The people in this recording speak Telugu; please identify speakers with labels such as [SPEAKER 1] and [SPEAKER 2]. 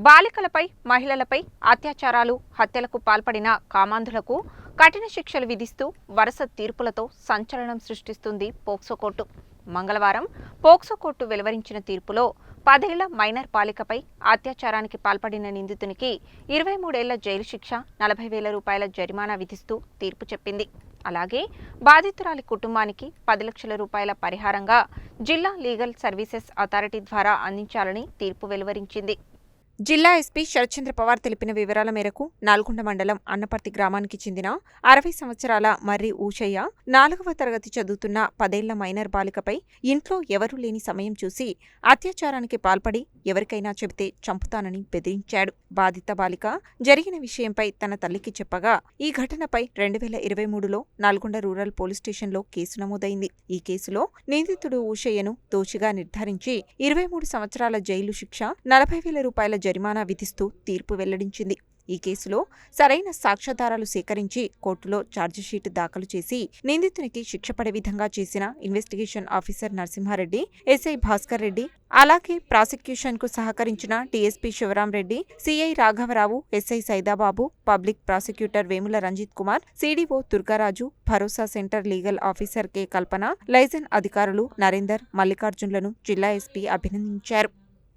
[SPEAKER 1] బాలికలపై, మహిళలపై అత్యాచారాలు, హత్యలకు పాల్పడిన కామాంధులకు కఠిన శిక్షలు విధిస్తూ వరుస తీర్పులతో సంచలనం సృష్టిస్తుంది పోక్సో కోర్టు. మంగళవారం పోక్సో కోర్టు వెలువరించిన తీర్పులో 10 ఏళ్ల మైనర్ బాలికపై అత్యాచారానికి పాల్పడిన నిందితునికి 23 ఏళ్ల జైలు శిక్ష, 40,000 రూపాయల జరిమానా విధిస్తూ తీర్పు చెప్పింది. అలాగే బాధితురాలి కుటుంబానికి 10 లక్షల రూపాయల పరిహారంగా జిల్లా లీగల్ సర్వీసెస్ అథారిటీ ద్వారా అందించాలని తీర్పు వెలువరించింది. జిల్లా ఎస్పీ శరత్చంద్ర పవార్ తెలిపిన వివరాల మేరకు నల్గొండ మండలం అన్నపర్తి గ్రామానికి చెందిన 60 సంవత్సరాల మర్రి ఊషయ్య 4వ తరగతి చదువుతున్న 10 ఏళ్ల మైనర్ బాలికపై ఇంట్లో ఎవరూ లేని సమయం చూసి అత్యాచారానికి పాల్పడి ఎవరికైనా చెబితే చంపుతానని బెదిరించాడు. బాధిత బాలిక జరిగిన విషయంపై తన తల్లికి చెప్పగా ఈ ఘటనపై 2023లో నల్గొండ రూరల్ పోలీస్ స్టేషన్లో కేసు నమోదైంది. ఈ కేసులో నిందితుడు ఊషయ్యను దోషిగా నిర్ధారించి 23 సంవత్సరాల జైలు శిక్ష, 40,000 రూపాయల జరిమానా విధిస్తూ తీర్పు వెల్లడించింది. ఈ కేసులో సరైన సాక్ష్యాధారాలు సేకరించి కోర్టులో ఛార్జిషీట్ దాఖలు చేసి నిందితునికి శిక్ష పడే విధంగా చేసిన investigation officer Narasimha Reddy, SI Bhaskar Reddy, అలాగే ప్రాసిక్యూషన్ కు సహకరించిన డీఎస్పీ శివరాం రెడ్డి, సిఐ రాఘవరావు, SI Saidababu, public prosecutor Vemula Ranjith Kumar, CDO Durgaraju, Bharosa centre legal officer K Kalpana, liaison అధికారులు నరేందర్, మల్లికార్జున్లను జిల్లా ఎస్పీ అభినందించారు.